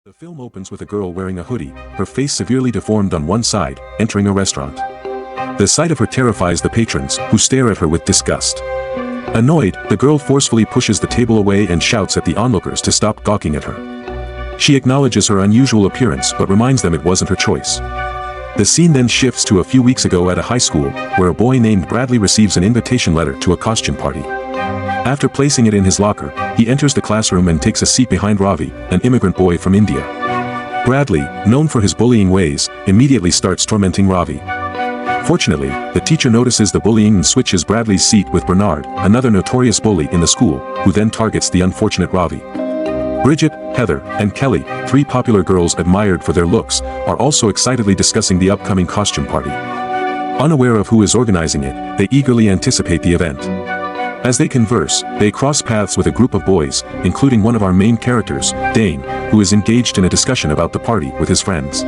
The film opens with a girl wearing a hoodie, her face severely deformed on one side, entering a restaurant. The sight of her terrifies the patrons, who stare at her with disgust. Annoyed, the girl forcefully pushes the table away and shouts at the onlookers to stop gawking at her. She acknowledges her unusual appearance but reminds them it wasn't her choice. The scene then shifts to a few weeks ago at a high school, where a boy named Bradley receives an invitation letter to a costume party. After placing it in his locker, he enters the classroom and takes a seat behind Ravi, an immigrant boy from India. Bradley, known for his bullying ways, immediately starts tormenting Ravi. Fortunately, the teacher notices the bullying and switches Bradley's seat with Bernard, another notorious bully in the school, who then targets the unfortunate Ravi. Bridget, Heather, and Kelly, three popular girls admired for their looks, are also excitedly discussing the upcoming costume party. Unaware of who is organizing it, they eagerly anticipate the event. As they converse, they cross paths with a group of boys, including one of our main characters, Dane, who is engaged in a discussion about the party with his friends.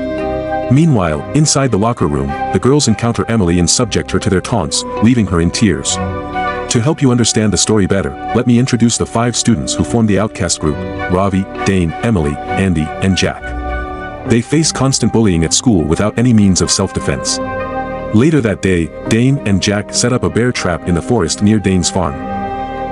Meanwhile, inside the locker room, the girls encounter Emily and subject her to their taunts, leaving her in tears. To help you understand the story better, let me introduce the 5 students who form the outcast group: Ravi, Dane, Emily, Andy, and Jack. They face constant bullying at school without any means of self-defense. Later that day, Dane and Jack set up a bear trap in the forest near Dane's farm.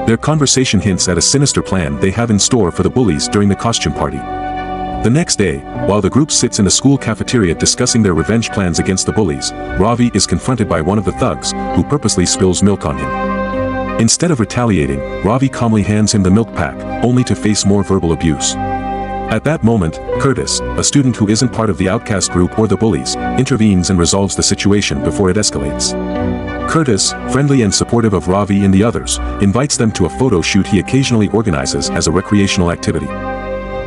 Their conversation hints at a sinister plan they have in store for the bullies during the costume party. The next day, while the group sits in the school cafeteria discussing their revenge plans against the bullies, Ravi is confronted by one of the thugs, who purposely spills milk on him. Instead of retaliating, Ravi calmly hands him the milk pack, only to face more verbal abuse. At that moment, Curtis, a student who isn't part of the outcast group or the bullies, intervenes and resolves the situation before it escalates. Curtis, friendly and supportive of Ravi and the others, invites them to a photo shoot he occasionally organizes as a recreational activity.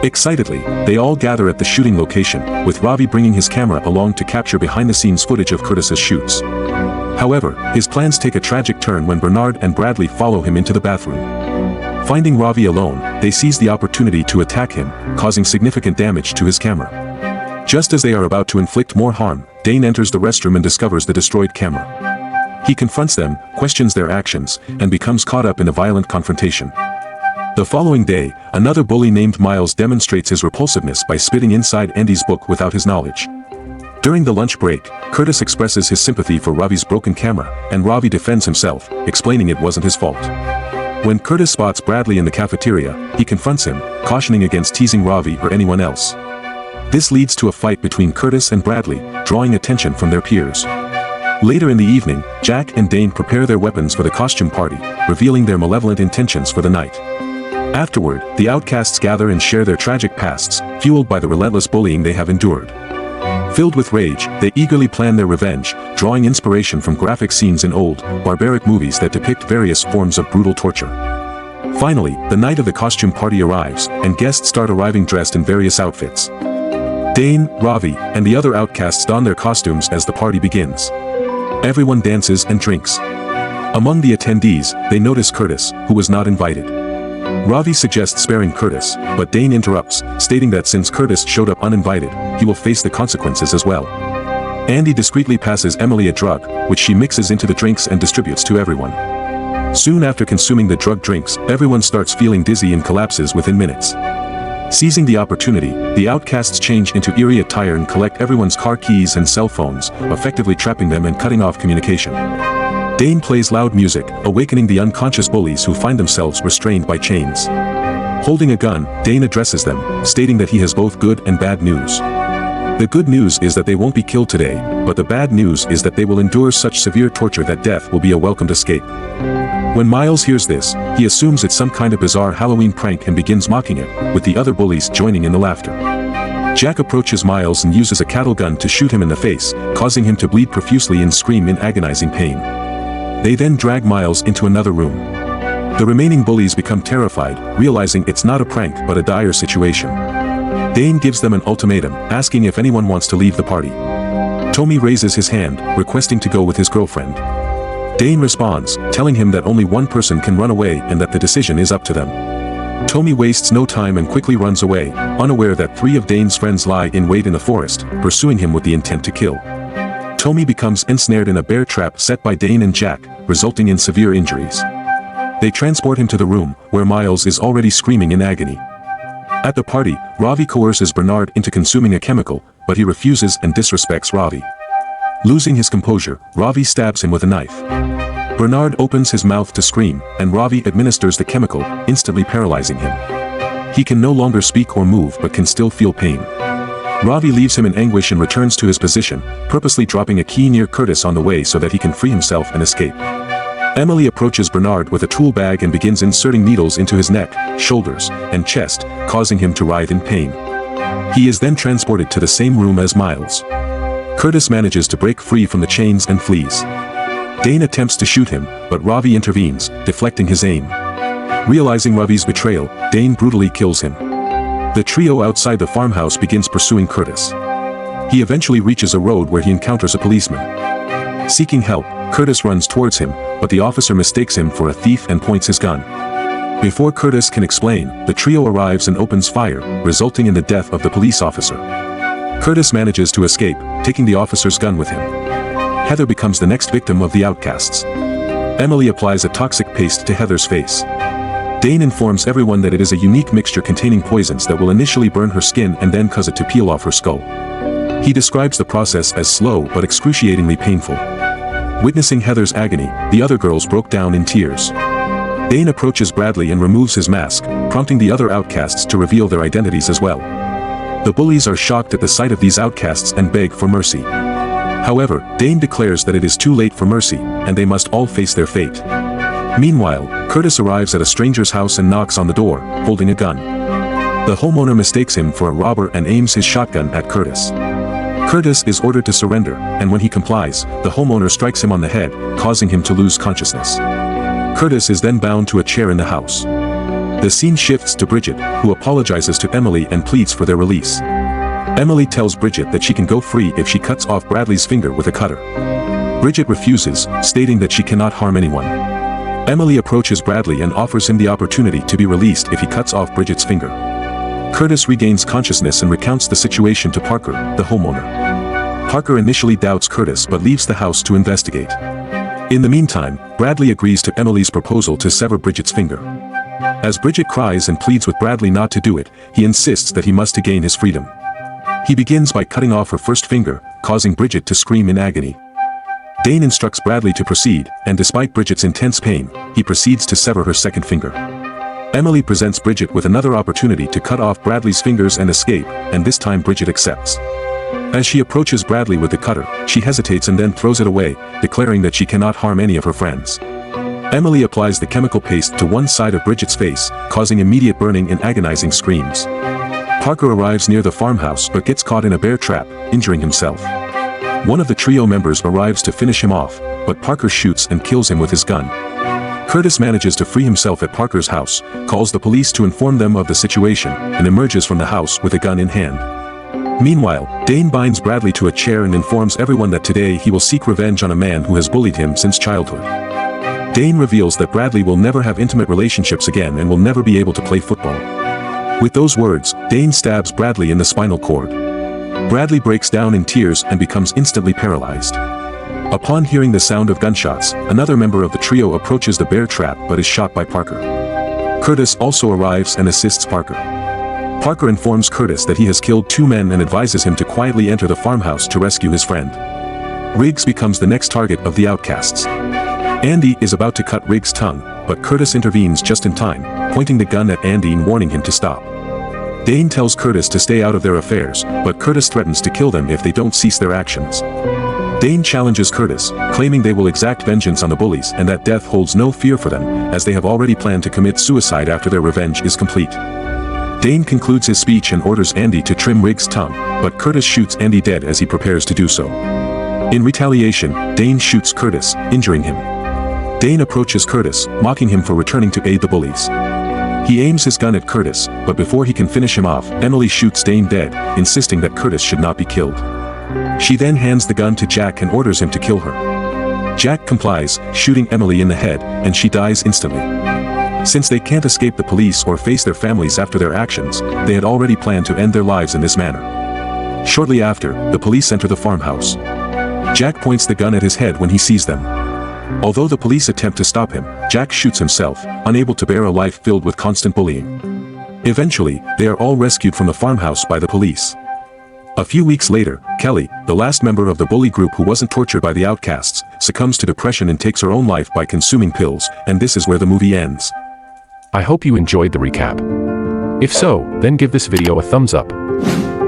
Excitedly, they all gather at the shooting location, with Ravi bringing his camera along to capture behind-the-scenes footage of Curtis's shoots. However, his plans take a tragic turn when Bernard and Bradley follow him into the bathroom. Finding Ravi alone, they seize the opportunity to attack him, causing significant damage to his camera. Just as they are about to inflict more harm, Dane enters the restroom and discovers the destroyed camera. He confronts them, questions their actions, and becomes caught up in a violent confrontation. The following day, another bully named Miles demonstrates his repulsiveness by spitting inside Andy's book without his knowledge. During the lunch break, Curtis expresses his sympathy for Ravi's broken camera, and Ravi defends himself, explaining it wasn't his fault. When Curtis spots Bradley in the cafeteria, he confronts him, cautioning against teasing Ravi or anyone else. This leads to a fight between Curtis and Bradley, drawing attention from their peers. Later in the evening, Jack and Dane prepare their weapons for the costume party, revealing their malevolent intentions for the night. Afterward, the outcasts gather and share their tragic pasts, fueled by the relentless bullying they have endured. Filled with rage, they eagerly plan their revenge, drawing inspiration from graphic scenes in old, barbaric movies that depict various forms of brutal torture. Finally, the night of the costume party arrives, and guests start arriving dressed in various outfits. Dane, Ravi, and the other outcasts don their costumes as the party begins. Everyone dances and drinks. Among the attendees, they notice Curtis, who was not invited. Ravi suggests sparing Curtis, but Dane interrupts, stating that since Curtis showed up uninvited, he will face the consequences as well. Andy discreetly passes Emily a drug, which she mixes into the drinks and distributes to everyone. Soon after consuming the drug drinks, everyone starts feeling dizzy and collapses within minutes. Seizing the opportunity, the outcasts change into eerie attire and collect everyone's car keys and cell phones, effectively trapping them and cutting off communication. Dane plays loud music, awakening the unconscious bullies who find themselves restrained by chains. Holding a gun, Dane addresses them, stating that he has both good and bad news. The good news is that they won't be killed today, but the bad news is that they will endure such severe torture that death will be a welcomed escape. When Miles hears this, he assumes it's some kind of bizarre Halloween prank and begins mocking it, with the other bullies joining in the laughter. Jack approaches Miles and uses a cattle gun to shoot him in the face, causing him to bleed profusely and scream in agonizing pain. They then drag Miles into another room. The remaining bullies become terrified, realizing it's not a prank but a dire situation. Dane gives them an ultimatum, asking if anyone wants to leave the party. Tommy raises his hand, requesting to go with his girlfriend. Dane responds, telling him that only one person can run away and that the decision is up to them. Tommy wastes no time and quickly runs away, unaware that 3 of Dane's friends lie in wait in the forest, pursuing him with the intent to kill. Tommy becomes ensnared in a bear trap set by Dane and Jack, resulting in severe injuries. They transport him to the room, where Miles is already screaming in agony. At the party, Ravi coerces Bernard into consuming a chemical, but he refuses and disrespects Ravi. Losing his composure, Ravi stabs him with a knife. Bernard opens his mouth to scream, and Ravi administers the chemical, instantly paralyzing him. He can no longer speak or move but can still feel pain. Ravi leaves him in anguish and returns to his position, purposely dropping a key near Curtis on the way so that he can free himself and escape. Emily approaches Bernard with a tool bag and begins inserting needles into his neck, shoulders, and chest, causing him to writhe in pain. He is then transported to the same room as Miles. Curtis manages to break free from the chains and flees. Dane attempts to shoot him, but Ravi intervenes, deflecting his aim. Realizing Ravi's betrayal, Dane brutally kills him. The trio outside the farmhouse begins pursuing Curtis. He eventually reaches a road where he encounters a policeman. Seeking help, Curtis runs towards him, but the officer mistakes him for a thief and points his gun. Before Curtis can explain, the trio arrives and opens fire, resulting in the death of the police officer. Curtis manages to escape, taking the officer's gun with him. Heather becomes the next victim of the outcasts. Emily applies a toxic paste to Heather's face. Dane informs everyone that it is a unique mixture containing poisons that will initially burn her skin and then cause it to peel off her skull. He describes the process as slow but excruciatingly painful. Witnessing Heather's agony, the other girls broke down in tears. Dane approaches Bradley and removes his mask, prompting the other outcasts to reveal their identities as well. The bullies are shocked at the sight of these outcasts and beg for mercy. However, Dane declares that it is too late for mercy, and they must all face their fate. Meanwhile, Curtis arrives at a stranger's house and knocks on the door, holding a gun. The homeowner mistakes him for a robber and aims his shotgun at Curtis. Curtis is ordered to surrender, and when he complies, the homeowner strikes him on the head, causing him to lose consciousness. Curtis is then bound to a chair in the house. The scene shifts to Bridget, who apologizes to Emily and pleads for their release. Emily tells Bridget that she can go free if she cuts off Bradley's finger with a cutter. Bridget refuses, stating that she cannot harm anyone. Emily approaches Bradley and offers him the opportunity to be released if he cuts off Bridget's finger. Curtis regains consciousness and recounts the situation to Parker, the homeowner. Parker initially doubts Curtis but leaves the house to investigate. In the meantime, Bradley agrees to Emily's proposal to sever Bridget's finger. As Bridget cries and pleads with Bradley not to do it, he insists that he must to gain his freedom. He begins by cutting off her first finger, causing Bridget to scream in agony. Dane instructs Bradley to proceed, and despite Bridget's intense pain, he proceeds to sever her second finger. Emily presents Bridget with another opportunity to cut off Bradley's fingers and escape, and this time Bridget accepts. As she approaches Bradley with the cutter, she hesitates and then throws it away, declaring that she cannot harm any of her friends. Emily applies the chemical paste to one side of Bridget's face, causing immediate burning and agonizing screams. Parker arrives near the farmhouse but gets caught in a bear trap, injuring himself. One of the trio members arrives to finish him off, but Parker shoots and kills him with his gun. Curtis manages to free himself at Parker's house, calls the police to inform them of the situation, and emerges from the house with a gun in hand. Meanwhile, Dane binds Bradley to a chair and informs everyone that today he will seek revenge on a man who has bullied him since childhood. Dane reveals that Bradley will never have intimate relationships again and will never be able to play football. With those words, Dane stabs Bradley in the spinal cord. Bradley breaks down in tears and becomes instantly paralyzed. Upon hearing the sound of gunshots, another member of the trio approaches the bear trap but is shot by Parker. Curtis also arrives and assists Parker. Parker informs Curtis that he has killed 2 men and advises him to quietly enter the farmhouse to rescue his friend. Riggs becomes the next target of the outcasts. Andy is about to cut Riggs' tongue, but Curtis intervenes just in time, pointing the gun at Andy and warning him to stop. Dane tells Curtis to stay out of their affairs, but Curtis threatens to kill them if they don't cease their actions. Dane challenges Curtis, claiming they will exact vengeance on the bullies and that death holds no fear for them, as they have already planned to commit suicide after their revenge is complete. Dane concludes his speech and orders Andy to trim Riggs' tongue, but Curtis shoots Andy dead as he prepares to do so. In retaliation, Dane shoots Curtis, injuring him. Dane approaches Curtis, mocking him for returning to aid the bullies. He aims his gun at Curtis, but before he can finish him off, Emily shoots Dane dead, insisting that Curtis should not be killed. She then hands the gun to Jack and orders him to kill her. Jack complies, shooting Emily in the head, and she dies instantly. Since they can't escape the police or face their families after their actions, they had already planned to end their lives in this manner. Shortly after, the police enter the farmhouse. Jack points the gun at his head when he sees them. Although the police attempt to stop him, Jack shoots himself, unable to bear a life filled with constant bullying. Eventually, they are all rescued from the farmhouse by the police. A few weeks later, Kelly, the last member of the bully group who wasn't tortured by the outcasts, succumbs to depression and takes her own life by consuming pills, and this is where the movie ends. I hope you enjoyed the recap. If so, then give this video a thumbs up.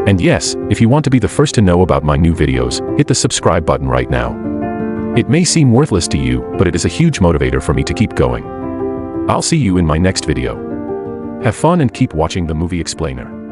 And yes, if you want to be the first to know about my new videos, hit the subscribe button right now. It may seem worthless to you, but it is a huge motivator for me to keep going. I'll see you in my next video. Have fun and keep watching the Movie Explainer.